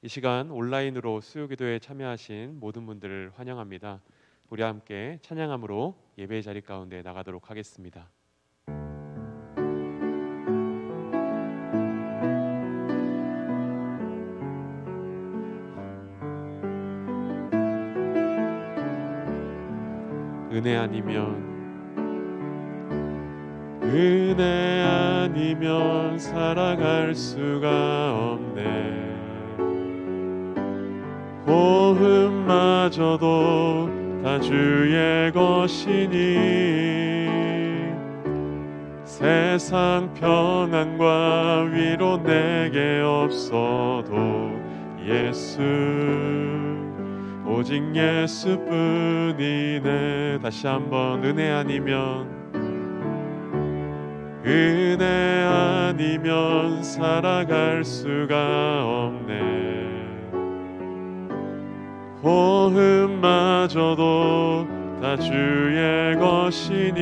이 시간 온라인으로 수요기도에 참여하신 모든 분들을 환영합니다. 우리 함께 찬양함으로 예배의 자리 가운데 나가도록 하겠습니다. 은혜 아니면 살아갈 수가 없네. 호흡마저도 다 주의 것이니 세상 평안과 위로 내게 없어도 예수, 오직 예수뿐이네. 다시 한번 은혜 아니면 살아갈 수가 없네. 호흡마저도 다 주의 것이니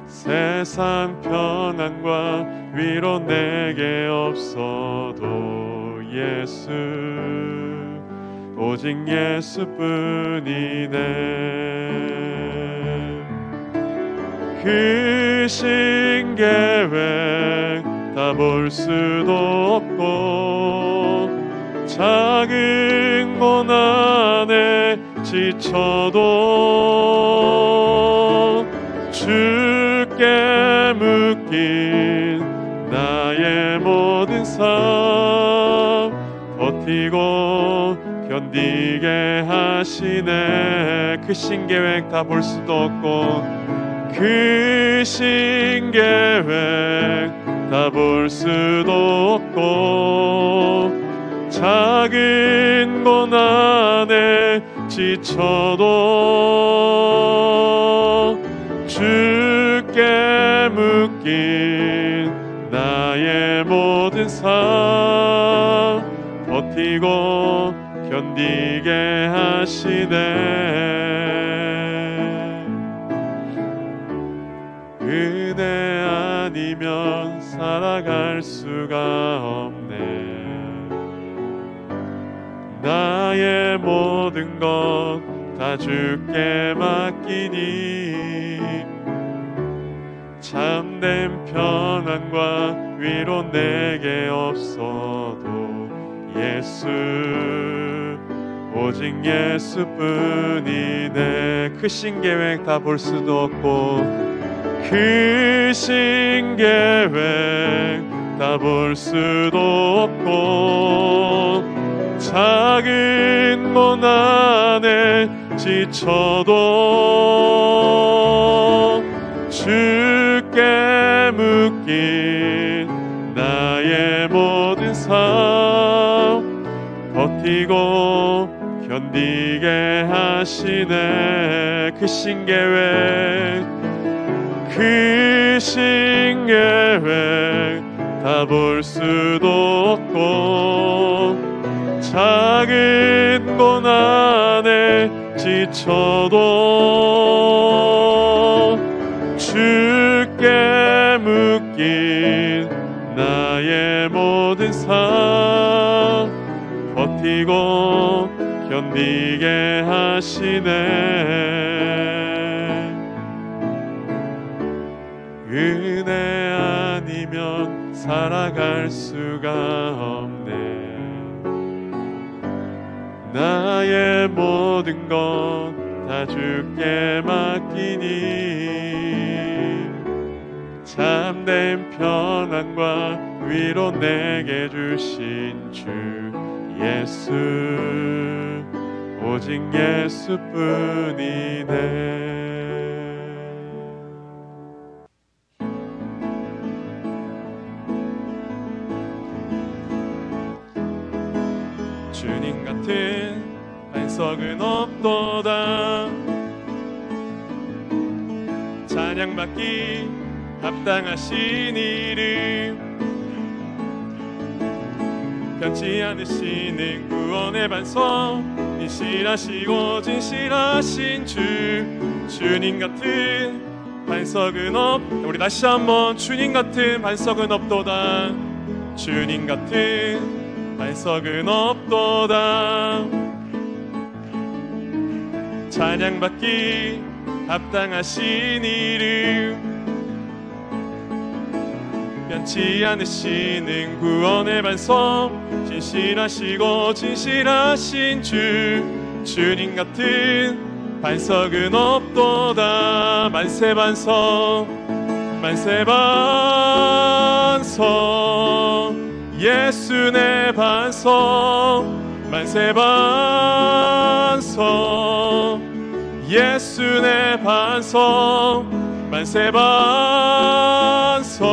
세상 평안과 위로 내게 없어도 예수, 오직 예수뿐이네. 크신 계획 다 볼 수도 없고 작은 고난에 지쳐도 주께 묶인 나의 모든 삶 버티고 견디게 하시네. 크신 계획 다 볼 수도 없고 크신 계획 다 볼 수도 없고 작은 고난에 지쳐도 주께 묶인 나의 모든 삶 버티고 견디게 하시네. 은혜 아니면 살아갈 수가 없네. 나의 모든 것 다 주께 맡기니 참된 평안과 위로 내게 없어도 예수, 오직 예수뿐이네. 크신 계획 다 볼 수도 없고 크신 계획 다 볼 수도 없고 작은 고난에 지쳐도 주께 묶인 나의 모든 삶 버티고 견디게 하시네. 크신 계획 다 볼 수도 없고 작은 고난에 지쳐도 주께 묶인 나의 모든 삶 버티고 견디게 하시네. 은혜 아니면 살아갈 수가 없네. 나의 모든 것 다 주께 맡기니 참된 평안과 위로 내게 주신 주 예수, 오직 예수뿐이네. 주님 같은 반석은 없도다. 찬양받기 합당하신 이름 변치 않으시는 구원의 반석 인실하시고 진실하신 주님 같은 반석은 우리 다시 한번 주님 같은 반석은 없도다. 주님 같은 반석은 없도다. 찬양받기 합당하신 이름, 변치 않으시는 구원의 반석, 진실하시고 진실하신 주님 같은 반석은 없도다. 만세 반석, 만세 반석, 예수 내 반석. 만세 반석, 예수 내 반석. 만세 반석,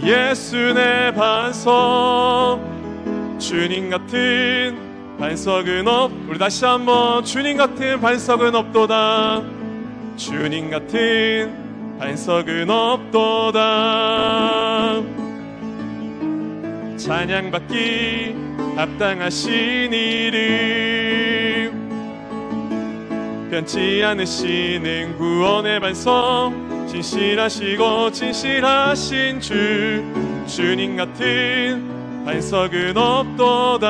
예수 내 반석. 주님 같은 반석은 우리 다시 한번 주님 같은 반석은 없도다. 주님 같은 반석은 없도다. 찬양받기 합당하신 이름, 변치 않으시는 구원의 반석, 진실하시고 진실하신 주님 같은 반석은 없도다.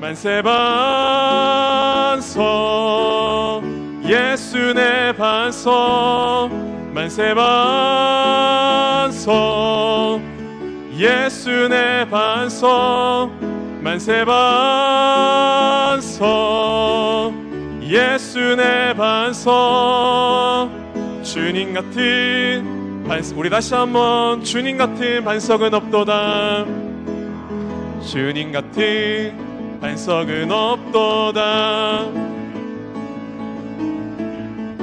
만세 반석, 예수 내 반석. 만세 반석, 예수 내 반석. 만세 반석, 예수 내 반석. 주님 같은 반석, 우리 다시 한번 주님 같은 반석은 없도다. 주님 같은 반석은 없도다.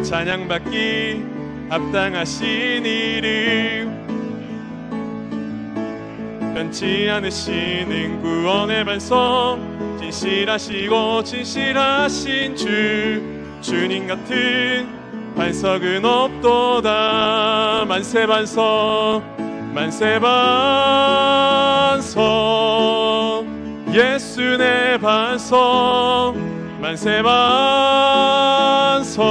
찬양받기 합당하신 이름, 변치 않으시는 구원의 반석, 진실하시고 진실하신 주님 같은 반석은 없도다. 만세 반석, 만세 반석, 예수 내 반석. 만세 반석,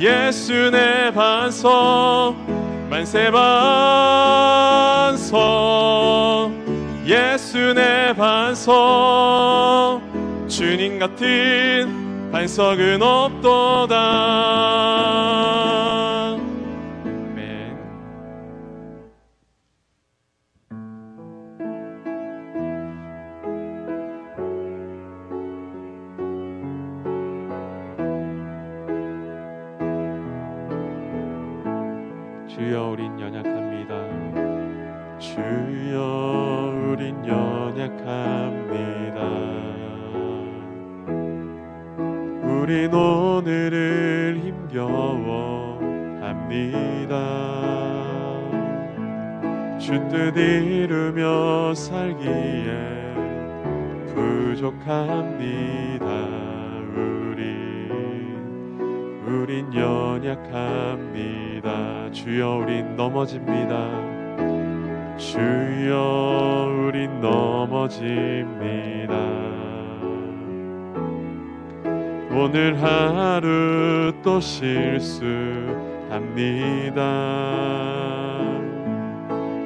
예수 내 반석. 만세 반석, 예수 내 반석. 주님 같은 반석은 없도다. 아멘. 주여 우린 연약합니다. 주여 우린 연약합니다. 우린 오늘을 힘겨워합니다. 주 뜻 이루며 살기에 부족합니다. 우린 연약합니다. 주여 우린 넘어집니다. 주여 우린 넘어집니다. 오늘 하루 또 실수합니다.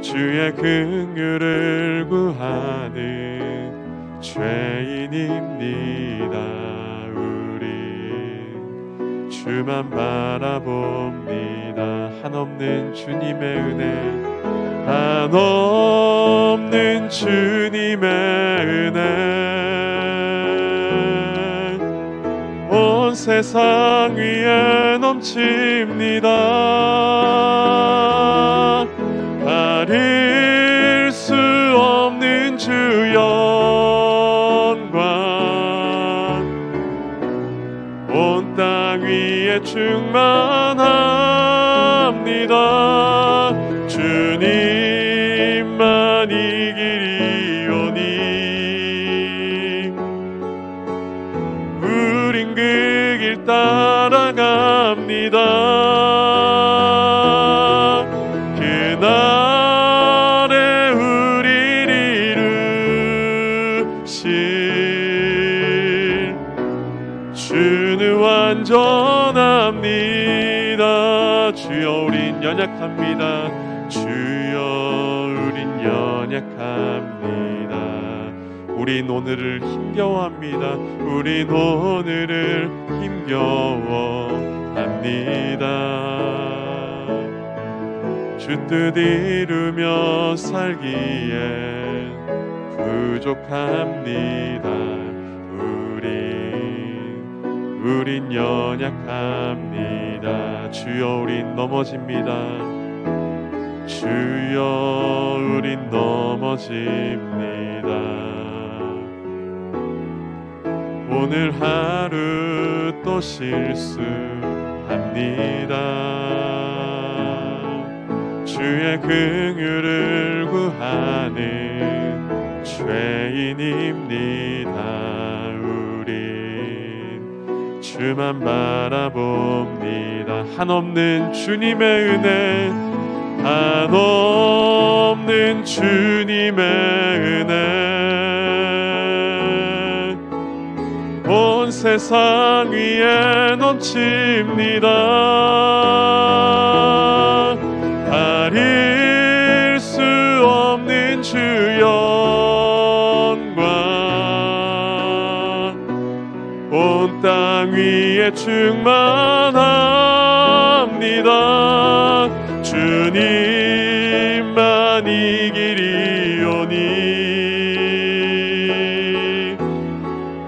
주의 긍휼을 구하는 죄인입니다. 우린 주만 바라봅니다. 한없는 주님의 은혜, 한없는 주님의 은혜, 온 세상 위에 넘칩니다. 가릴 수 없는 주 영광, 온 땅 위에 충만합니다. 주님만 이 길이오니 우린 그 길 따라갑니다. 그날에 우리를 이루실 주는 완전합니다. 주여 우린 연약합니다. 주여 우린 연약합니다. 우린 오늘을 힘겨워합니다. 우린 오늘을 힘겨워합니다. 주 뜻 이루며 살기에 부족합니다. 우린 연약합니다. 주여 우린 넘어집니다. 주여 우린 넘어집니다. 오늘 하루 또 실수합니다. 주의 긍휼을 구하는 죄인입니다. 주만 바라봅니다. 한없는 주님의 은혜, 한없는 주님의 은혜, 온 세상 위에 넘칩니다. 가릴 수 없는 주 영광, 온 땅 위에 충만합니다. 주님만 이기리오니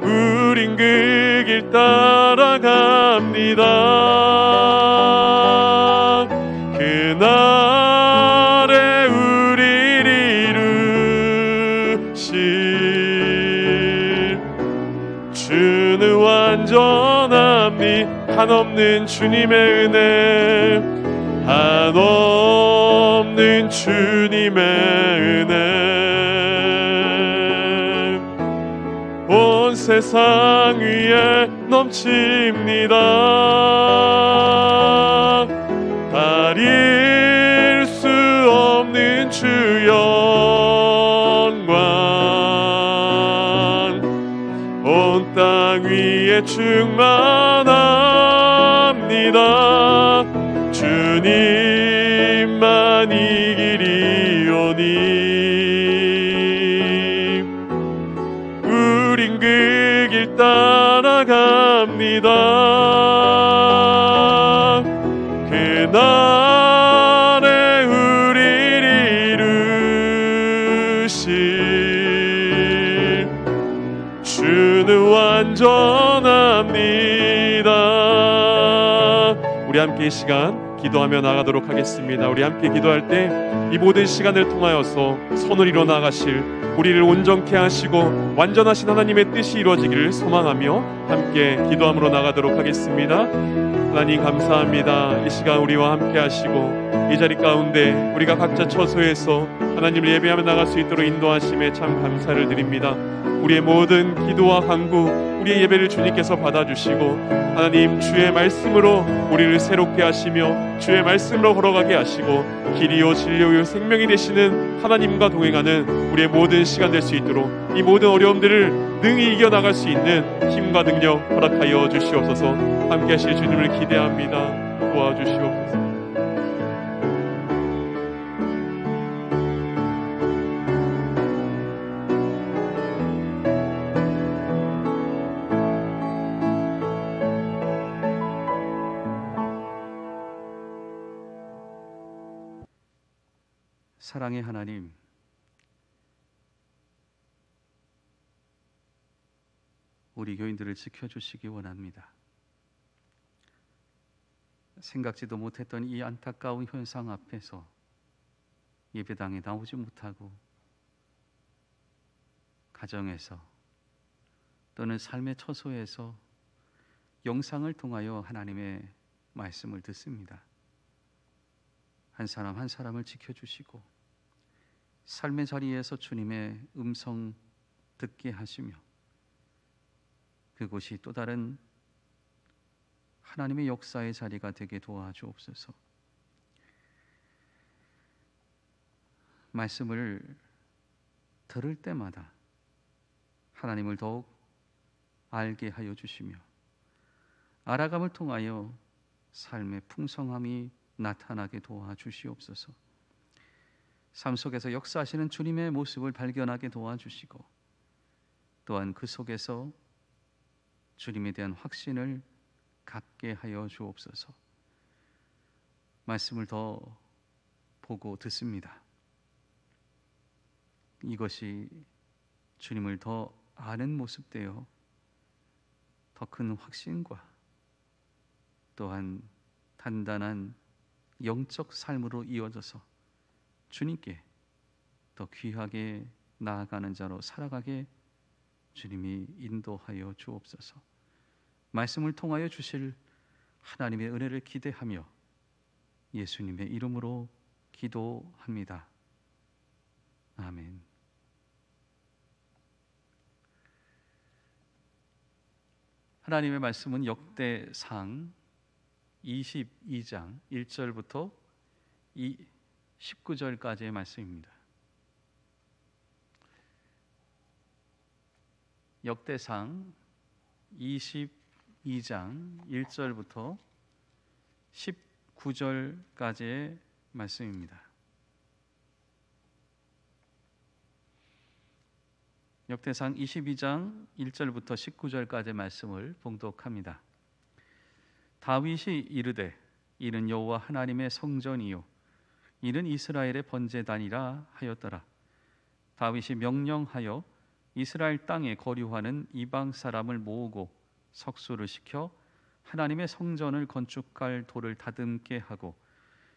우린 그 길 따라갑니다. 그날에 우리를 이루실 주는 완전함이 한없는 주님의 은혜, 한없는 주님의 은혜, 온 세상 위에 넘칩니다. 가릴 수 없는 주 영광, 온 땅 위에 충만합니다. 주님만 이기리오니 우린 그 길 따라갑니다. 그날에 우리를 이루실 주는 완전합니다. 우리 함께 이 시간 기도하며 나가도록 하겠습니다. 우리 함께 기도할 때 이 모든 시간을 통하여서 선을 이뤄 나가실 우리를 온전케 하시고 완전하신 하나님의 뜻이 이루어지기를 소망하며 함께 기도함으로 나가도록 하겠습니다. 하나님 감사합니다. 이 시간 우리와 함께 하시고 이 자리 가운데 우리가 각자 처소에서 하나님을 예배하며 나갈 수 있도록 인도하심에 참 감사를 드립니다. 우리의 모든 기도와 간구, 우리의 예배를 주님께서 받아주시고 하나님 주의 말씀으로 우리를 새롭게 하시며 주의 말씀으로 걸어가게 하시고 길이요 진리요 생명이 되시는 하나님과 동행하는 우리의 모든 시간 될 수 있도록 이 모든 어려움들을 능히 이겨나갈 수 있는 힘과 능력 허락하여 주시옵소서. 함께 하실 주님을 기대합니다. 도와주시옵소서. 사랑의 하나님, 우리 교인들을 지켜주시기 원합니다. 생각지도 못했던 이 안타까운 현상 앞에서 예배당에 나오지 못하고 가정에서 또는 삶의 처소에서 영상을 통하여 하나님의 말씀을 듣습니다. 한 사람 한 사람을 지켜주시고 삶의 자리에서 주님의 음성 듣게 하시며 그곳이 또 다른 하나님의 역사의 자리가 되게 도와주옵소서. 말씀을 들을 때마다 하나님을 더욱 알게 하여 주시며 알아감을 통하여 삶의 풍성함이 나타나게 도와주시옵소서. 삶 속에서 역사하시는 주님의 모습을 발견하게 도와주시고, 또한 그 속에서 주님에 대한 확신을 갖게 하여 주옵소서. 말씀을 더 보고 듣습니다. 이것이 주님을 더 아는 모습 되어 더 큰 확신과 또한 단단한 영적 삶으로 이어져서 주님께 더 귀하게 나아가는 자로 살아가게 주님이 인도하여 주옵소서. 말씀을 통하여 주실 하나님의 은혜를 기대하며 예수님의 이름으로 기도합니다. 아멘. 하나님의 말씀은 역대상 22장 1절부터 19절까지의 말씀입니다. 역대상 22장 1절부터 19절까지의 말씀입니다. 역대상 22장 1절부터 19절까지의 말씀을 봉독합니다. 다윗이 이르되 이는 여호와 하나님의 성전이요 이는 이스라엘의 번제단이라 하였더라. 다윗이 명령하여 이스라엘 땅에 거류하는 이방 사람을 모으고 석수를 시켜 하나님의 성전을 건축할 돌을 다듬게 하고,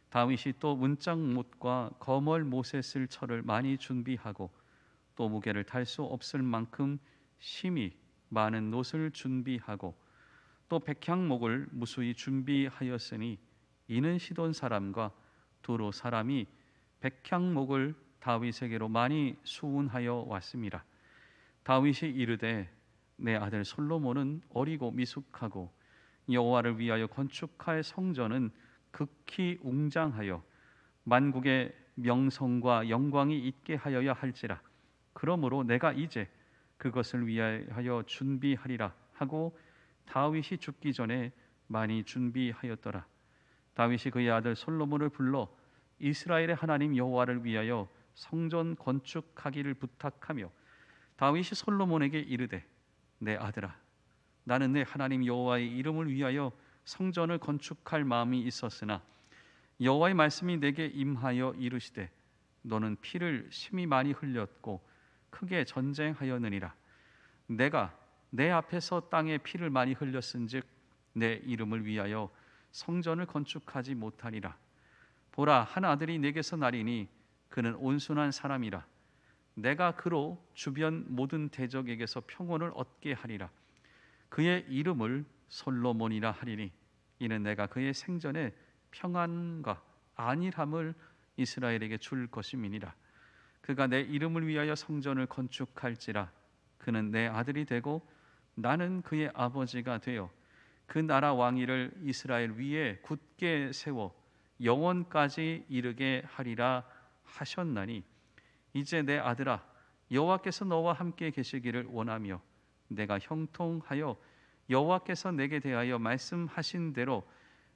다윗이 또 문짝못과 거멀 못에 쓸 철을 많이 준비하고 또 무게를 달 수 없을 만큼 심히 많은 놋을 준비하고 또 백향목을 무수히 준비하였으니, 이는 시돈 사람과 두로 사람이 백향목을 다윗에게로 많이 수운하여 왔습니다. 다윗이 이르되 내 아들 솔로몬은 어리고 미숙하고 여호와를 위하여 건축할 성전은 극히 웅장하여 만국의 명성과 영광이 있게 하여야 할지라. 그러므로 내가 이제 그것을 위하여 준비하리라 하고 다윗이 죽기 전에 많이 준비하였더라. 다윗이 그의 아들 솔로몬을 불러 이스라엘의 하나님 여호와를 위하여 성전 건축하기를 부탁하며, 다윗이 솔로몬에게 이르되 내 아들아, 나는 내 하나님 여호와의 이름을 위하여 성전을 건축할 마음이 있었으나 여호와의 말씀이 내게 임하여 이르시되 너는 피를 심히 많이 흘렸고 크게 전쟁하였느니라. 내가 내 앞에서 땅에 피를 많이 흘렸은즉 내 이름을 위하여 성전을 건축하지 못하리라. 보라, 한 아들이 내게서 나리니 그는 온순한 사람이라. 내가 그로 주변 모든 대적에게서 평온을 얻게 하리라. 그의 이름을 솔로몬이라 하리니 이는 내가 그의 생전에 평안과 안일함을 이스라엘에게 줄 것임이니라. 그가 내 이름을 위하여 성전을 건축할지라. 그는 내 아들이 되고 나는 그의 아버지가 되어 그 나라 왕위를 이스라엘 위에 굳게 세워 영원까지 이르게 하리라 하셨나니, 이제 내 아들아, 여호와께서 너와 함께 계시기를 원하며 내가 형통하여 여호와께서 내게 대하여 말씀하신 대로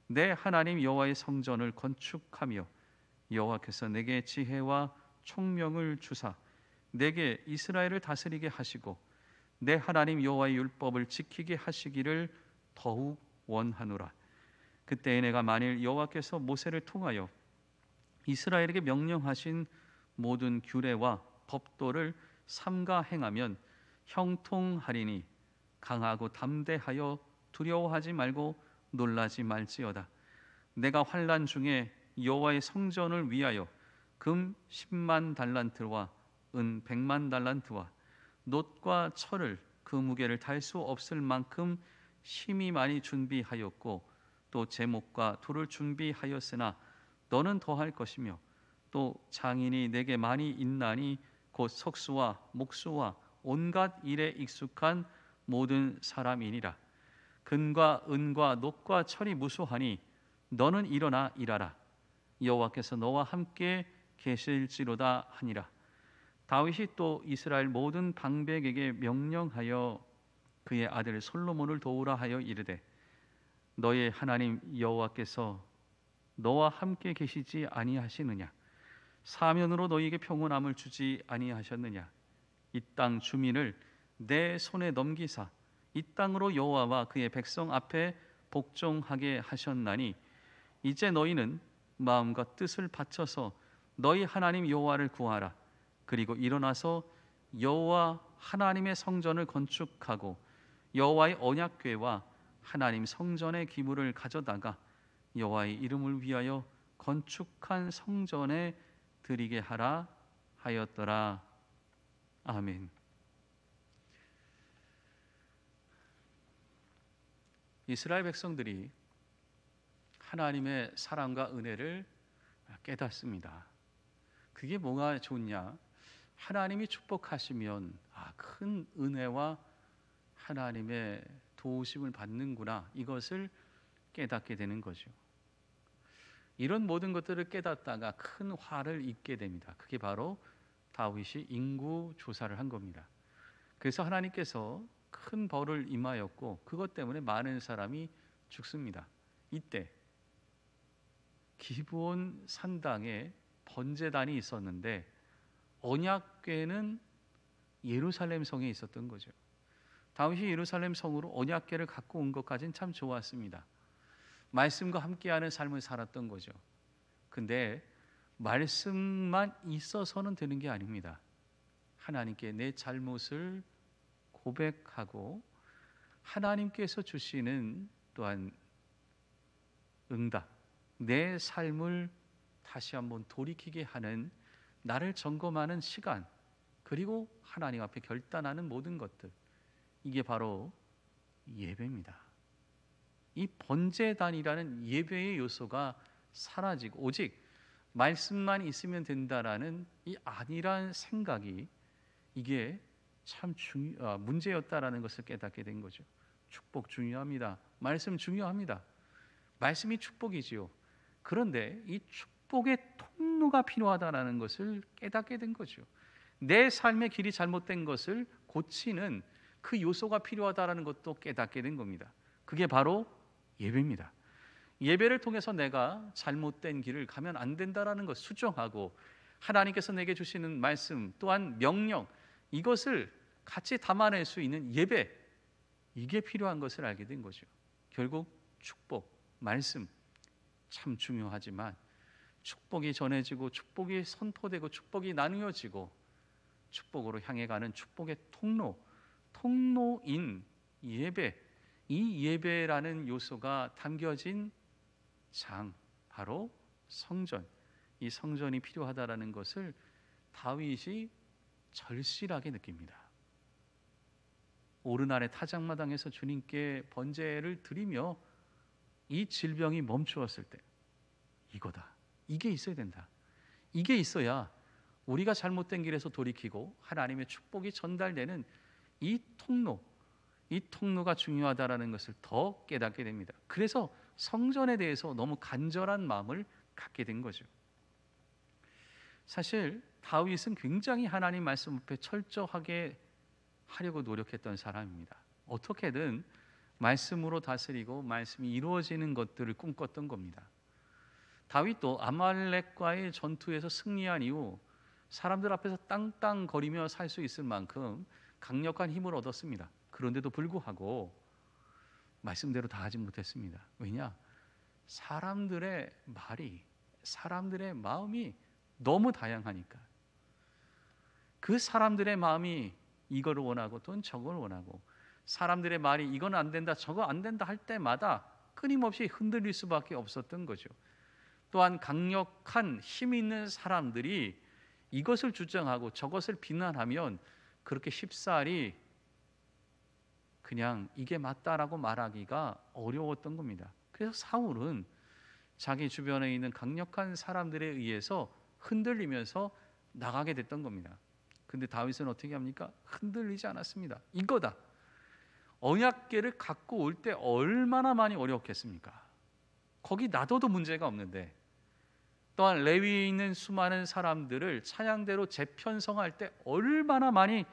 내 하나님 여호와의 성전을 건축하며, 여호와께서 내게 지혜와 총명을 주사 내게 이스라엘을 다스리게 하시고 내 하나님 여호와의 율법을 지키게 하시기를 더욱 원하노라. 그때에 내가 만일 여호와께서 모세를 통하여 이스라엘에게 명령하신 모든 규례와 법도를 삼가 행하면 형통하리니 강하고 담대하여 두려워하지 말고 놀라지 말지어다. 내가 환난 중에 여호와의 성전을 위하여 금 10만 달란트와 은 100만 달란트와 놋과 철을 그 무게를 달 수 없을 만큼 심히 많이 준비하였고 또 제목과 돌을 준비하였으나 너는 더할 것이며, 또 장인이 내게 많이 있나니 곧 석수와 목수와 온갖 일에 익숙한 모든 사람이니라. 금과 은과 놋과 철이 무수하니 너는 일어나 일하라. 여호와께서 너와 함께 계실지로다 하니라. 다윗이 또 이스라엘 모든 방백에게 명령하여 그의 아들 솔로몬을 도우라 하여 이르되, 너의 하나님 여호와께서 너와 함께 계시지 아니하시느냐? 사면으로 너희에게 평온함을 주지 아니하셨느냐? 이 땅 주민을 내 손에 넘기사 이 땅으로 여호와와 그의 백성 앞에 복종하게 하셨나니 이제 너희는 마음과 뜻을 바쳐서 너희 하나님 여호와를 구하라. 그리고 일어나서 여호와 하나님의 성전을 건축하고 여호와의 언약궤와 하나님 성전의 기물을 가져다가 여호와의 이름을 위하여 건축한 성전에 드리게 하라 하였더라. 아멘. 이스라엘 백성들이 하나님의 사랑과 은혜를 깨닫습니다. 그게 뭐가 좋냐? 하나님이 축복하시면 큰 은혜와 하나님의 도우심을 받는구나, 이것을 깨닫게 되는 거죠. 이런 모든 것들을 깨닫다가 큰 화를 입게 됩니다. 그게 바로 다윗이 인구 조사를 한 겁니다. 그래서 하나님께서 큰 벌을 임하였고 그것 때문에 많은 사람이 죽습니다. 이때 기브온 산당에 번제단이 있었는데 언약궤는 예루살렘 성에 있었던 거죠. 다윗이 예루살렘 성으로 언약궤를 갖고 온 것까지는 참 좋았습니다. 말씀과 함께하는 삶을 살았던 거죠. 근데 말씀만 있어서는 되는 게 아닙니다. 하나님께 내 잘못을 고백하고 하나님께서 주시는 또한 응답, 내 삶을 다시 한번 돌이키게 하는, 나를 점검하는 시간, 그리고 하나님 앞에 결단하는 모든 것들, 이게 바로 예배입니다. 이 번제단이라는 예배의 요소가 사라지고 오직 말씀만 있으면 된다라는 이 아니란 생각이, 이게 참 문제였다라는 것을 깨닫게 된 거죠. 축복 중요합니다. 말씀 중요합니다. 말씀이 축복이지요. 그런데 이 축복의 통로가 필요하다라는 것을 깨닫게 된 거죠. 내 삶의 길이 잘못된 것을 고치는 그 요소가 필요하다라는 것도 깨닫게 된 겁니다. 그게 바로 예배입니다. 예배를 통해서 내가 잘못된 길을 가면 안 된다라는 것 수정하고, 하나님께서 내게 주시는 말씀 또한 명령, 이것을 같이 담아낼 수 있는 예배, 이게 필요한 것을 알게 된 거죠. 결국 축복, 말씀 참 중요하지만 축복이 전해지고 축복이 선포되고 축복이 나누어지고 축복으로 향해 가는 축복의 통로인 예배, 이 예배라는 요소가 담겨진 장, 바로 성전, 이 성전이 필요하다라는 것을 다윗이 절실하게 느낍니다. 오르날의 타작마당에서 주님께 번제를 드리며 이 질병이 멈추었을 때 이거다, 이게 있어야 된다, 이게 있어야 우리가 잘못된 길에서 돌이키고 하나님의 축복이 전달되는 이 통로가 중요하다라는 것을 더 깨닫게 됩니다. 그래서 성전에 대해서 너무 간절한 마음을 갖게 된 거죠. 사실 다윗은 굉장히 하나님 말씀 앞에 철저하게 하려고 노력했던 사람입니다. 어떻게든 말씀으로 다스리고 말씀이 이루어지는 것들을 꿈꿨던 겁니다. 다윗도 아말렉과의 전투에서 승리한 이후 사람들 앞에서 땅땅거리며 살 수 있을 만큼 강력한 힘을 얻었습니다. 그런데도 불구하고 말씀대로 다 하지 못했습니다. 왜냐? 사람들의 마음이 너무 다양하니까. 그 사람들의 마음이 이걸 원하고 또는 저걸 원하고, 사람들의 말이 이건 안 된다 저거 안 된다 할 때마다 끊임없이 흔들릴 수밖에 없었던 거죠. 또한 강력한 힘 있는 사람들이 이것을 주장하고 저것을 비난하면 그렇게 쉽사리 그냥 이게 맞다라고 말하기가 어려웠던 겁니다. 그래서 사울은 자기 주변에 있는 강력한 사람들에 의해서 흔들리면서 나가게 됐던 겁니다. 근데 다윗은 어떻게 합니까? 흔들리지 않았습니다. 이거다. 언약궤를 갖고 올 때 얼마나 많이 어려웠겠습니까? 거기 놔둬도 문제가 없는데, 또한 레위에 있는 수많은 사람들을 찬양대로 재편성할 때 얼마나 많이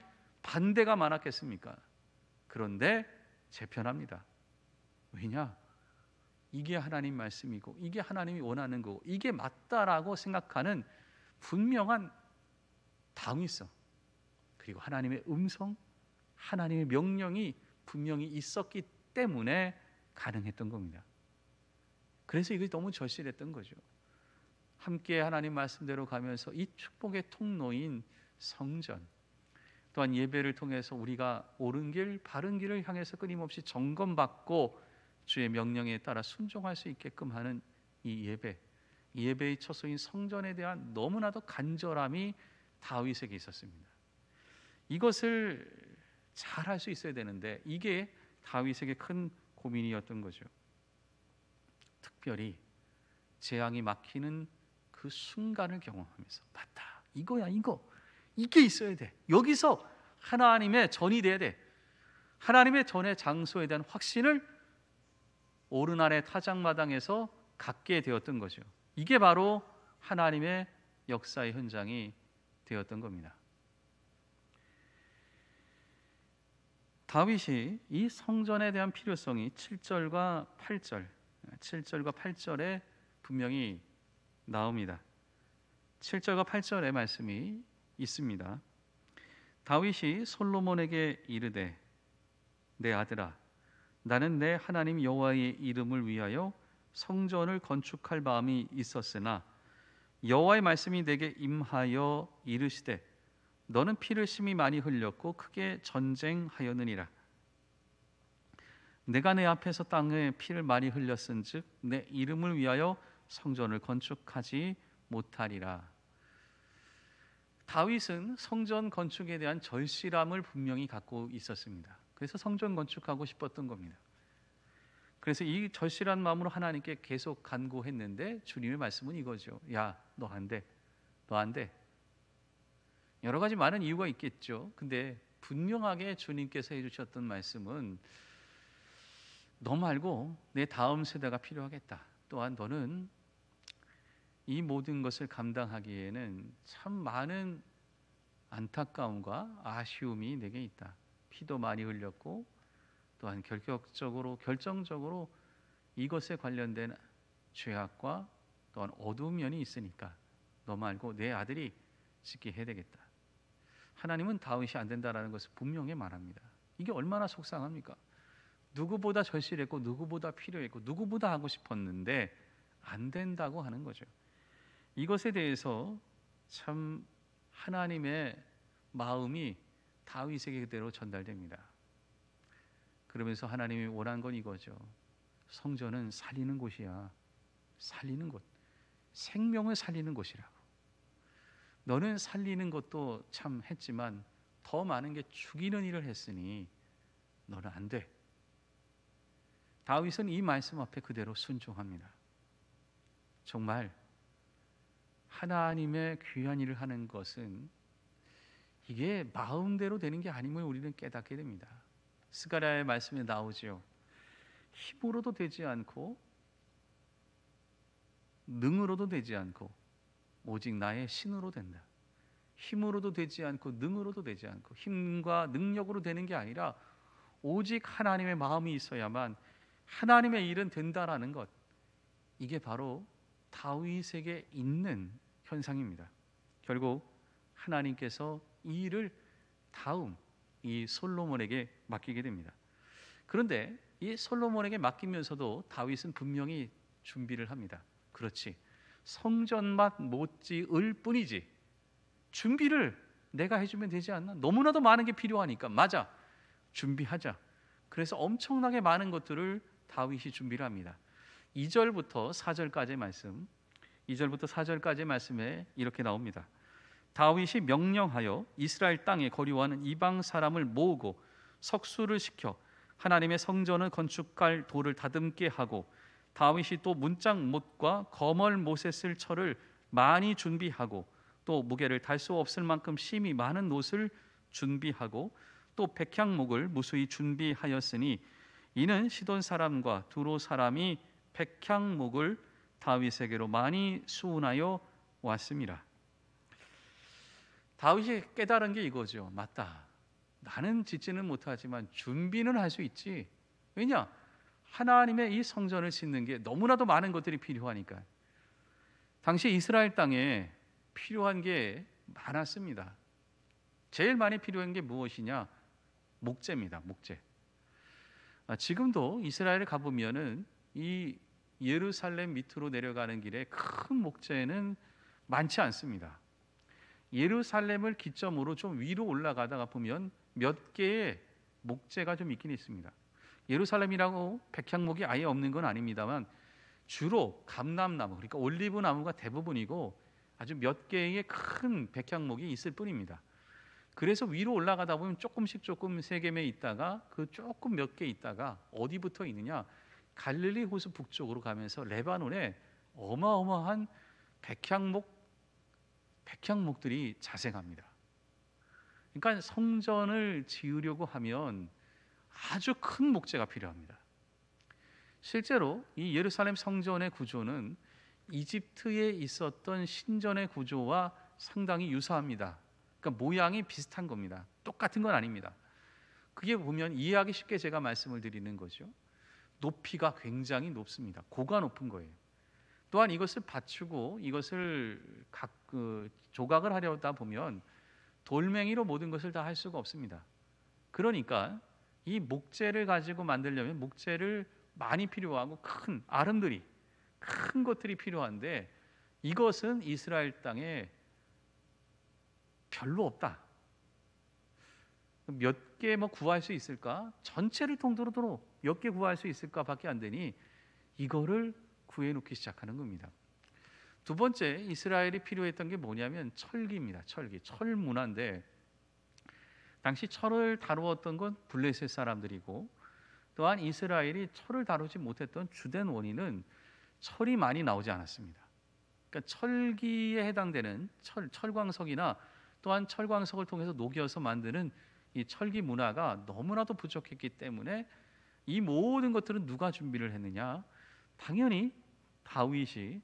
반대가 많았겠습니까? 그런데 재편합니다. 왜냐? 이게 하나님 말씀이고 이게 하나님이 원하는 거고 이게 맞다라고 생각하는 분명한 당위성, 그리고 하나님의 음성, 하나님의 명령이 분명히 있었기 때문에 가능했던 겁니다. 그래서 이게 너무 절실했던 거죠. 함께 하나님 말씀대로 가면서 이 축복의 통로인 성전, 또한 예배를 통해서 우리가 옳은 길, 바른 길을 향해서 끊임없이 점검받고 주의 명령에 따라 순종할 수 있게끔 하는 이 예배, 이 예배의 처소인 성전에 대한 너무나도 간절함이 다윗에게 있었습니다. 이것을 잘 할 수 있어야 되는데 이게 다윗에게 큰 고민이었던 거죠. 특별히 재앙이 막히는 그 순간을 경험하면서 맞다, 이거야, 이게 있어야 돼. 여기서 하나님의 전이 돼야 돼. 하나님의 전의 장소에 대한 확신을 오르날의 타작마당에서 갖게 되었던 거죠. 이게 바로 하나님의 역사의 현장이 되었던 겁니다. 다윗이 이 성전에 대한 필요성이 7절과 8절에 분명히 나옵니다. 7절과 8절의 말씀이 있습니다. 다윗이 솔로몬에게 이르되 내 아들아, 나는 내 하나님 여호와의 이름을 위하여 성전을 건축할 마음이 있었으나 여호와의 말씀이 내게 임하여 이르시되 너는 피를 심히 많이 흘렸고 크게 전쟁하였느니라. 내가 내 앞에서 땅에 피를 많이 흘렸은즉 내 이름을 위하여 성전을 건축하지 못하리라. 다윗은 성전 건축에 대한 절실함을 분명히 갖고 있었습니다. 그래서 성전 건축하고 싶었던 겁니다. 그래서 이 절실한 마음으로 하나님께 계속 간구했는데 주님의 말씀은 이거죠. 야, 너 안 돼. 너 안 돼. 여러 가지 많은 이유가 있겠죠. 근데 분명하게 주님께서 해주셨던 말씀은 너 말고 내 다음 세대가 필요하겠다. 또한 너는 이 모든 것을 감당하기에는 참 많은 안타까움과 아쉬움이 내게 있다. 피도 많이 흘렸고 또한 결정적으로 이것에 관련된 죄악과 또한 어두운 면이 있으니까 너 말고 내 아들이 짓게 해야 되겠다. 하나님은 다윗이 안 된다라는 것을 분명히 말합니다. 이게 얼마나 속상합니까? 누구보다 절실했고 누구보다 필요했고 누구보다 하고 싶었는데 안 된다고 하는 거죠. 이것에 대해서 참 하나님의 마음이 다윗에게 그대로 전달됩니다. 그러면서 하나님이 원한 건 이거죠. 성전은 살리는 곳이야. 살리는 곳. 생명을 살리는 곳이라고. 너는 살리는 것도 참 했지만 더 많은 게 죽이는 일을 했으니 너는 안 돼. 다윗은 이 말씀 앞에 그대로 순종합니다. 정말 하나님의 귀한 일을 하는 것은 이게 마음대로 되는 게 아님을 우리는 깨닫게 됩니다. 스가랴의 말씀에 나오지요. 힘으로도 되지 않고 능으로도 되지 않고 오직 나의 신으로 된다. 힘으로도 되지 않고 능으로도 되지 않고 힘과 능력으로 되는 게 아니라 오직 하나님의 마음이 있어야만 하나님의 일은 된다라는 것. 이게 바로 다윗에게 있는 현상입니다. 결국 하나님께서 이 일을 다음 이 솔로몬에게 맡기게 됩니다. 그런데 이 솔로몬에게 맡기면서도 다윗은 분명히 준비를 합니다. 그렇지, 성전만 못 지을 뿐이지 준비를 내가 해주면 되지 않나? 너무나도 많은 게 필요하니까 맞아, 준비하자. 그래서 엄청나게 많은 것들을 다윗이 준비를 합니다. 2절부터 4절까지의 말씀, 2절부터 4절까지의 말씀에 이렇게 나옵니다. 다윗이 명령하여 이스라엘 땅에 거류하는 이방 사람을 모으고 석수를 시켜 하나님의 성전을 건축할 돌을 다듬게 하고 다윗이 또 문짝못과 거멀 못에 쓸 철을 많이 준비하고 또 무게를 달 수 없을 만큼 심히 많은 옷을 준비하고 또 백향목을 무수히 준비하였으니 이는 시돈 사람과 두로 사람이 백향목을 다윗에게로 많이 수운하여 왔습니다. 다윗이 깨달은 게 이거죠. 맞다, 나는 짓지는 못하지만 준비는 할 수 있지. 왜냐? 하나님의 이 성전을 짓는 게 너무나도 많은 것들이 필요하니까 당시 이스라엘 땅에 필요한 게 많았습니다. 제일 많이 필요한 게 무엇이냐? 목재입니다. 목재. 지금도 이스라엘에 가보면은 이 예루살렘 밑으로 내려가는 길에 큰 목재는 많지 않습니다. 예루살렘을 기점으로 좀 위로 올라가다가 보면 몇 개의 목재가 좀 있긴 있습니다. 예루살렘이라고 백향목이 아예 없는 건 아닙니다만 주로 감람나무, 그러니까 올리브 나무가 대부분이고 아주 몇 개의 큰 백향목이 있을 뿐입니다. 그래서 위로 올라가다 보면 조금 세겜에 있다가 그 조금 몇 개 있다가 어디 붙어 있느냐? 갈릴리 호수 북쪽으로 가면서 레바논에 어마어마한 백향목들이 자생합니다. 그러니까 성전을 지으려고 하면 아주 큰 목재가 필요합니다. 실제로 이 예루살렘 성전의 구조는 이집트에 있었던 신전의 구조와 상당히 유사합니다. 그러니까 모양이 비슷한 겁니다. 똑같은 건 아닙니다. 그게 보면 이해하기 쉽게 제가 말씀을 드리는 거죠. 높이가 굉장히 높습니다. 고가 높은 거예요. 또한 이것을 받치고 이것을 조각을 하려다 보면 돌멩이로 모든 것을 다 할 수가 없습니다. 그러니까 이 목재를 가지고 만들려면 목재를 많이 필요하고 큰 아름드리 큰 것들이 필요한데 이것은 이스라엘 땅에 별로 없다. 몇 개 구할 수 있을까? 전체를 통틀어도 몇 개 구할 수 있을까밖에 안 되니 이거를 구해놓기 시작하는 겁니다. 두 번째 이스라엘이 필요했던 게 뭐냐면 철기입니다. 철 문화인데 당시 철을 다루었던 건 블레셋 사람들이고 또한 이스라엘이 철을 다루지 못했던 주된 원인은 철이 많이 나오지 않았습니다. 그러니까 철기에 해당되는 철광석이나 또한 철광석을 통해서 녹여서 만드는 이 철기 문화가 너무나도 부족했기 때문에 이 모든 것들은 누가 준비를 했느냐? 당연히 다윗이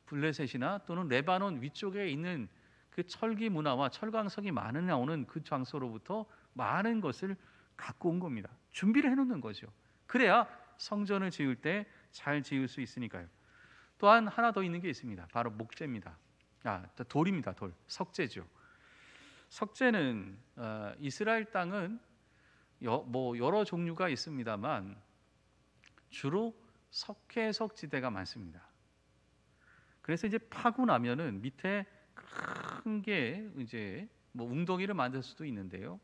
블레셋이나 또는 레바논 위쪽에 있는 그 철기 문화와 철광석이 많이 나오는 그 장소로부터 많은 것을 갖고 온 겁니다. 준비를 해놓는 거죠. 그래야 성전을 지을 때 잘 지을 수 있으니까요. 또한 하나 더 있는 게 있습니다. 바로 목재입니다. 돌입니다. 석재죠. 석재는 이스라엘 땅은 여러 종류가 있습니다만 주로 석회석 지대가 많습니다. 그래서 이제 파고 나면은 밑에 큰 게 이제 웅덩이를 만들 수도 있는데요.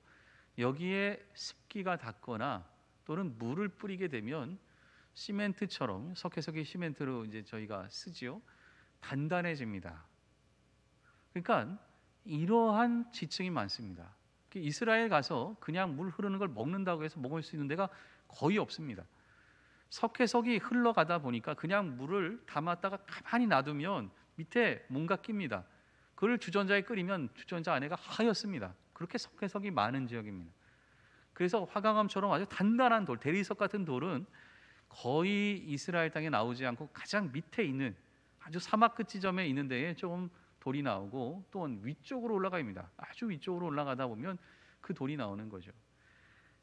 여기에 습기가 닿거나 또는 물을 뿌리게 되면 시멘트처럼 석회석이 시멘트로 이제 저희가 쓰지요. 단단해집니다. 그러니까 이러한 지층이 많습니다. 이스라엘 가서 그냥 물 흐르는 걸 먹는다고 해서 먹을 수 있는 데가 거의 없습니다. 석회석이 흘러가다 보니까 그냥 물을 담았다가 가만히 놔두면 밑에 뭔가 낍니다. 그걸 주전자에 끓이면 주전자 안에가 하얗습니다. 그렇게 석회석이 많은 지역입니다. 그래서 화강암처럼 아주 단단한 돌, 대리석 같은 돌은 거의 이스라엘 땅에 나오지 않고 가장 밑에 있는 아주 사막 끝 지점에 있는 데에 좀 돌이 나오고 또 위쪽으로 올라갑니다. 아주 위쪽으로 올라가다 보면 그 돌이 나오는 거죠.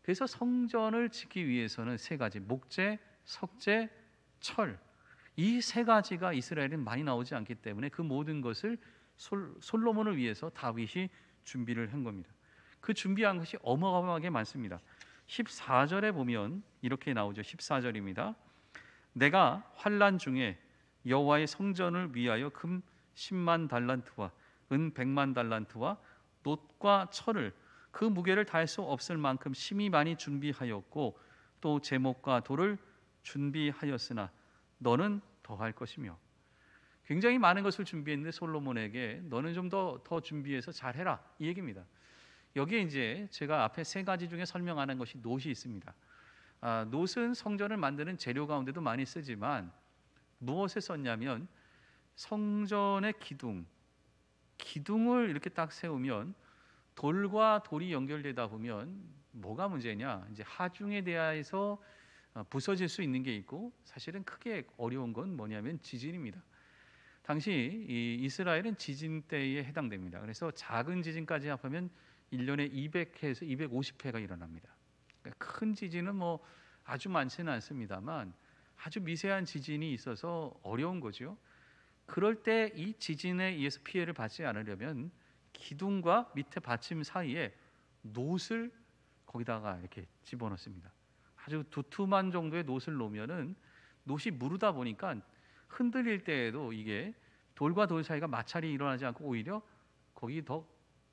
그래서 성전을 짓기 위해서는 세 가지, 목재, 석재, 철, 이 세 가지가 이스라엘은 많이 나오지 않기 때문에 그 모든 것을 솔로몬을 위해서 다윗이 준비를 한 겁니다. 그 준비한 것이 어마어마하게 많습니다. 14절에 보면 이렇게 나오죠. 14절입니다. 내가 환난 중에 여호와의 성전을 위하여 금 10만 달란트와 은 100만 달란트와 놋과 철을 그 무게를 다할 수 없을 만큼 심히 많이 준비하였고 또 제목과 돌을 준비하였으나 너는 더할 것이며. 굉장히 많은 것을 준비했는데 솔로몬에게 너는 좀 더 준비해서 잘해라 이 얘기입니다. 여기에 이제 제가 앞에 세 가지 중에 설명하는 것이 놋이 있습니다. 놋은 성전을 만드는 재료 가운데도 많이 쓰지만 무엇에 썼냐면 성전의 기둥을 이렇게 딱 세우면 돌과 돌이 연결되다 보면 뭐가 문제냐? 이제 하중에 대해서 부서질 수 있는 게 있고 사실은 크게 어려운 건 뭐냐면 지진입니다. 당시 이 이스라엘은 지진 때에 해당됩니다. 그래서 작은 지진까지 합하면 1년에 200회에서 250회가 일어납니다. 그러니까 큰 지진은 아주 많지는 않습니다만 아주 미세한 지진이 있어서 어려운 거죠. 그럴 때 이 지진에 의해서 피해를 받지 않으려면 기둥과 밑에 받침 사이에 놋을 거기다가 이렇게 집어넣습니다. 아주 두툼한 정도의 놋을 놓으면은 놋이 무르다 보니까 흔들릴 때에도 이게 돌과 돌 사이가 마찰이 일어나지 않고 오히려 거기 더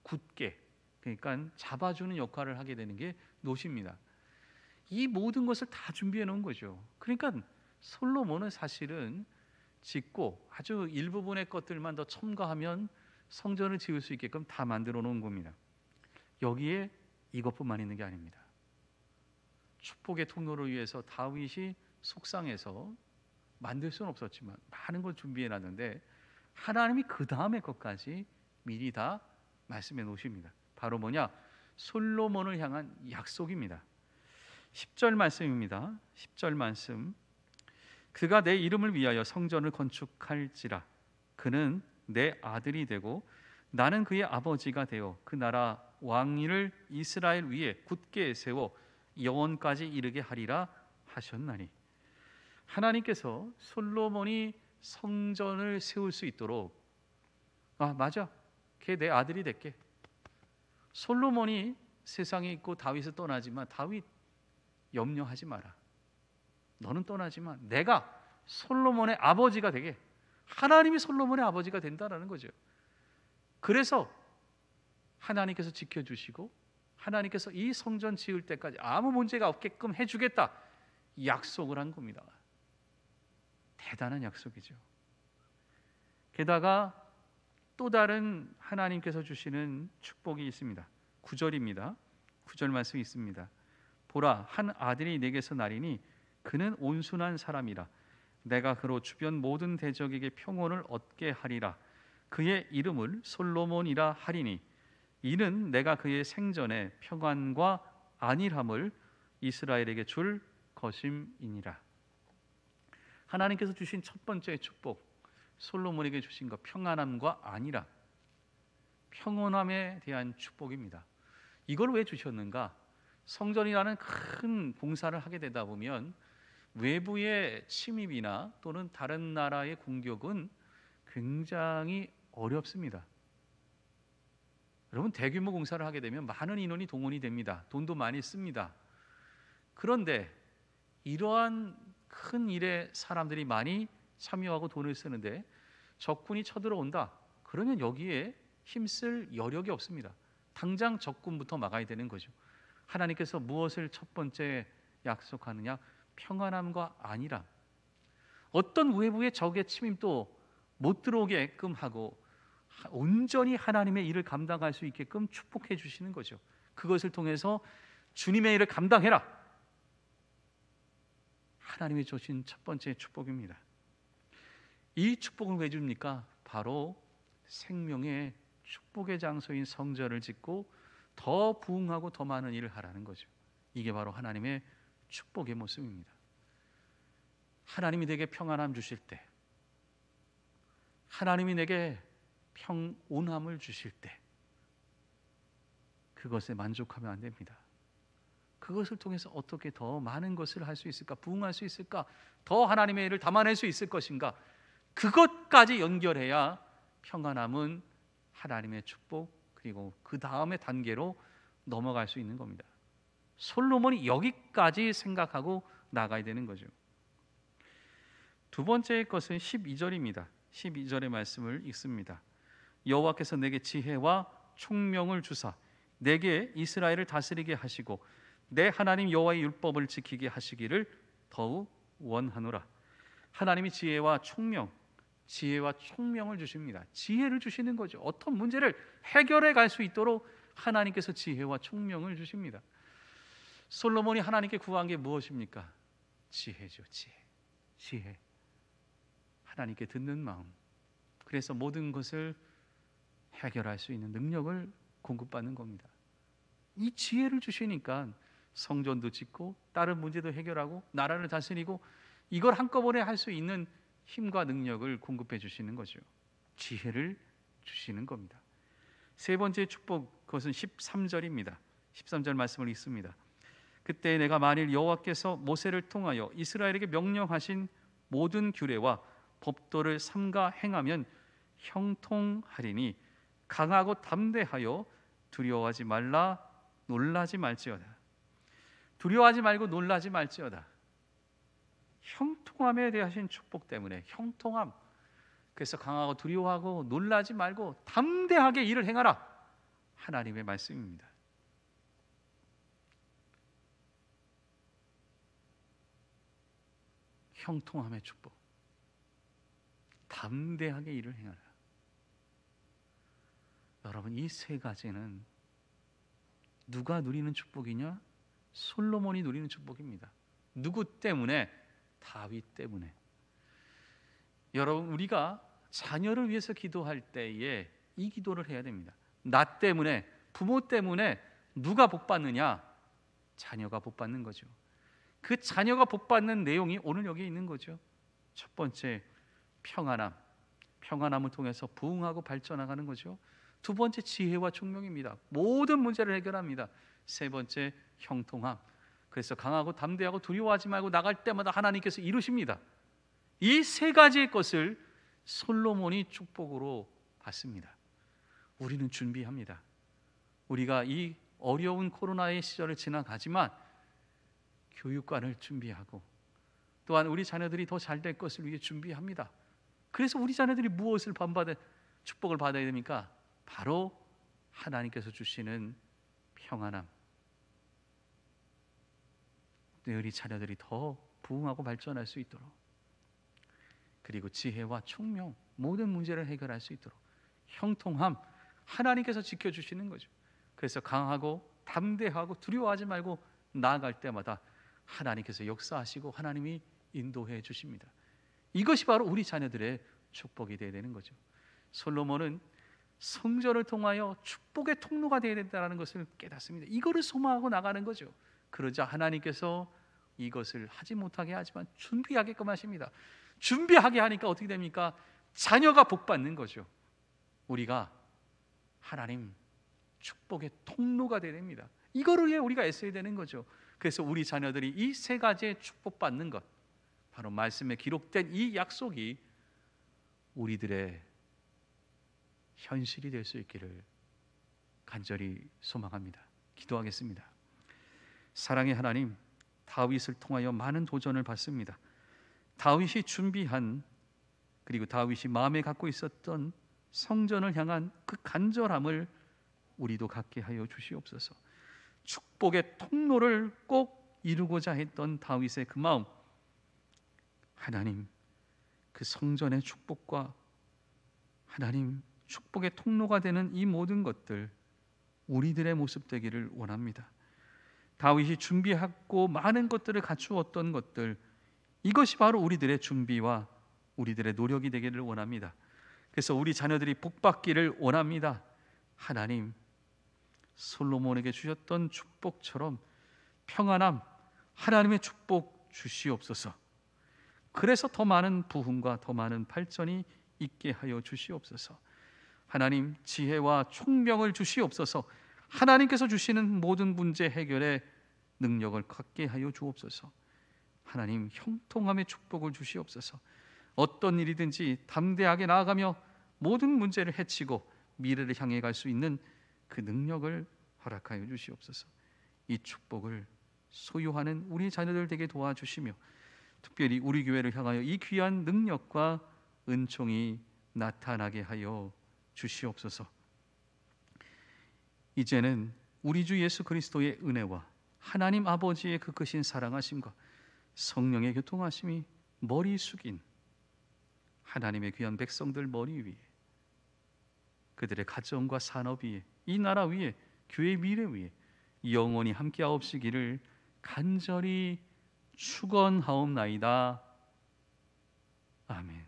굳게, 그러니까 잡아주는 역할을 하게 되는 게 놋입니다. 이 모든 것을 다 준비해 놓은 거죠. 그러니까 솔로몬은 사실은 짓고 아주 일부분의 것들만 더 첨가하면 성전을 지을 수 있게끔 다 만들어 놓은 겁니다. 여기에 이것뿐만 있는 게 아닙니다. 축복의 통로를 위해서 다윗이 속상해서 만들 수는 없었지만 많은 걸 준비해 놨는데 하나님이 그 다음의 것까지 미리 다 말씀해 놓으십니다. 바로 뭐냐? 솔로몬을 향한 약속입니다. 10절 말씀입니다. 10절 말씀. 그가 내 이름을 위하여 성전을 건축할지라. 그는 내 아들이 되고 나는 그의 아버지가 되어 그 나라 왕위를 이스라엘 위에 굳게 세워 영원까지 이르게 하리라 하셨나니. 하나님께서 솔로몬이 성전을 세울 수 있도록, 맞아, 걔 내 아들이 될게. 솔로몬이 세상에 있고 다윗을 떠나지만 다윗 염려하지 마라. 너는 떠나지만 내가 솔로몬의 아버지가 되게. 하나님이 솔로몬의 아버지가 된다라는 거죠. 그래서 하나님께서 지켜주시고 하나님께서 이 성전 지을 때까지 아무 문제가 없게끔 해주겠다 약속을 한 겁니다. 대단한 약속이죠. 게다가 또 다른 하나님께서 주시는 축복이 있습니다. 9절입니다. 9절 말씀이 있습니다. 보라, 한 아들이 내게서 나리니 그는 온순한 사람이라. 내가 그로 주변 모든 대적에게 평온을 얻게 하리라. 그의 이름을 솔로몬이라 하리니 이는 내가 그의 생전에 평안과 안일함을 이스라엘에게 줄 것임이니라. 하나님께서 주신 첫 번째 축복, 솔로몬에게 주신 것, 평안함과 안일함, 평온함에 대한 축복입니다. 이걸 왜 주셨는가? 성전이라는 큰 공사를 하게 되다 보면 외부의 침입이나 또는 다른 나라의 공격은 굉장히 어렵습니다. 여러분, 대규모 공사를 하게 되면 많은 인원이 동원이 됩니다. 돈도 많이 씁니다. 그런데 이러한 큰 일에 사람들이 많이 참여하고 돈을 쓰는데 적군이 쳐들어온다. 그러면 여기에 힘쓸 여력이 없습니다. 당장 적군부터 막아야 되는 거죠. 하나님께서 무엇을 첫 번째 약속하느냐? 평안함과 안일함. 어떤 외부의 적의 침입도 못 들어오게끔 하고 온전히 하나님의 일을 감당할 수 있게끔 축복해 주시는 거죠. 그것을 통해서 주님의 일을 감당해라. 하나님이 주신 첫 번째 축복입니다. 이 축복을 왜 줍니까? 바로 생명의 축복의 장소인 성전을 짓고 더 부흥하고 더 많은 일을 하라는 거죠. 이게 바로 하나님의 축복의 모습입니다. 하나님이 내게 평안함 주실 때, 하나님이 내게 평온함을 주실 때 그것에 만족하면 안 됩니다. 그것을 통해서 어떻게 더 많은 것을 할 수 있을까? 부흥할 수 있을까? 더 하나님의 일을 담아낼 수 있을 것인가? 그것까지 연결해야 평안함은 하나님의 축복, 그리고 그 다음의 단계로 넘어갈 수 있는 겁니다. 솔로몬이 여기까지 생각하고 나가야 되는 거죠. 두 번째 것은 12절입니다. 12절의 말씀을 읽습니다. 여호와께서 내게 지혜와 총명을 주사 내게 이스라엘을 다스리게 하시고 내 하나님 여호와의 율법을 지키게 하시기를 더욱 원하노라. 하나님이 지혜와 총명을 주십니다. 지혜를 주시는 거죠. 어떤 문제를 해결해 갈 수 있도록 하나님께서 지혜와 총명을 주십니다. 솔로몬이 하나님께 구한 게 무엇입니까? 지혜죠. 지혜. 하나님께 듣는 마음. 그래서 모든 것을 해결할 수 있는 능력을 공급받는 겁니다. 이 지혜를 주시니까 성전도 짓고 다른 문제도 해결하고 나라를 다스리고 이걸 한꺼번에 할 수 있는 힘과 능력을 공급해 주시는 거죠. 지혜를 주시는 겁니다. 세 번째 축복, 그것은 13절입니다. 13절 말씀을 읽습니다. 그때 내가 만일 여호와께서 모세를 통하여 이스라엘에게 명령하신 모든 규례와 법도를 삼가 행하면 형통하리니 강하고 담대하여 두려워하지 말라 놀라지 말지어다. 두려워하지 말고 놀라지 말지어다. 형통함에 대하신 축복 때문에 형통함. 그래서 강하고 두려워하고 놀라지 말고 담대하게 일을 행하라. 하나님의 말씀입니다. 형통함의 축복. 담대하게 일을 행하라. 여러분, 이 세 가지는 누가 누리는 축복이냐? 솔로몬이 누리는 축복입니다. 누구 때문에? 다윗 때문에. 여러분, 우리가 자녀를 위해서 기도할 때에 이 기도를 해야 됩니다. 나 때문에, 부모 때문에 누가 복 받느냐? 자녀가 복 받는 거죠. 그 자녀가 복 받는 내용이 오늘 여기 있는 거죠. 첫 번째, 평안함. 평안함을 통해서 부흥하고 발전하는 거죠. 두 번째, 지혜와 총명입니다. 모든 문제를 해결합니다. 세 번째, 형통함. 그래서 강하고 담대하고 두려워하지 말고 나갈 때마다 하나님께서 이루십니다. 이 세 가지의 것을 솔로몬이 축복으로 받습니다. 우리는 준비합니다. 우리가 이 어려운 코로나의 시절을 지나가지만 교육관을 준비하고 또한 우리 자녀들이 더 잘 될 것을 위해 준비합니다. 그래서 우리 자녀들이 무엇을 축복을 받아야 됩니까? 바로 하나님께서 주시는 평안함. 우리 자녀들이 더 부흥하고 발전할 수 있도록, 그리고 지혜와 총명, 모든 문제를 해결할 수 있도록, 형통함, 하나님께서 지켜주시는 거죠. 그래서 강하고 담대하고 두려워하지 말고 나아갈 때마다 하나님께서 역사하시고 하나님이 인도해 주십니다. 이것이 바로 우리 자녀들의 축복이 되어야 되는 거죠. 솔로몬은 성전을 통하여 축복의 통로가 되어야 된다는 것을 깨닫습니다. 이거를 소망하고 나가는 거죠. 그러자 하나님께서 이것을 하지 못하게 하지만 준비하게끔 하십니다. 준비하게 하니까 어떻게 됩니까? 자녀가 복 받는 거죠. 우리가 하나님 축복의 통로가 되어야 됩니다. 이거를 위해 우리가 애써야 되는 거죠. 그래서 우리 자녀들이 이 세 가지의 축복받는 것, 바로 말씀에 기록된 이 약속이 우리들의 현실이 될 수 있기를 간절히 소망합니다. 기도하겠습니다. 사랑의 하나님, 다윗을 통하여 많은 도전을 받습니다. 다윗이 준비한, 그리고 다윗이 마음에 갖고 있었던 성전을 향한 그 간절함을 우리도 갖게 하여 주시옵소서. 축복의 통로를 꼭 이루고자 했던 다윗의 그 마음, 하나님, 그 성전의 축복과 하나님 축복의 통로가 되는 이 모든 것들 우리들의 모습 되기를 원합니다. 다윗이 준비하고 많은 것들을 갖추었던 것들, 이것이 바로 우리들의 준비와 우리들의 노력이 되기를 원합니다. 그래서 우리 자녀들이 복받기를 원합니다. 하나님, 솔로몬에게 주셨던 축복처럼 평안함, 하나님의 축복 주시옵소서. 그래서 더 많은 부흥과 더 많은 발전이 있게 하여 주시옵소서. 하나님, 지혜와 총명을 주시옵소서. 하나님께서 주시는 모든 문제 해결의 능력을 갖게 하여 주옵소서. 하나님, 형통함의 축복을 주시옵소서. 어떤 일이든지 담대하게 나아가며 모든 문제를 해치고 미래를 향해 갈 수 있는 그 능력을 허락하여 주시옵소서. 이 축복을 소유하는 우리 자녀들 되게 도와주시며, 특별히 우리 교회를 향하여 이 귀한 능력과 은총이 나타나게 하여 주시옵소서. 이제는 우리 주 예수 그리스도의 은혜와 하나님 아버지의 그 크신 사랑하심과 성령의 교통하심이 머리 숙인 하나님의 귀한 백성들 머리 위에, 그들의 가정과 산업 위에, 이 나라 위에, 교회 미래 위에 영원히 함께하옵시기를 간절히 축원하옵나이다. 아멘.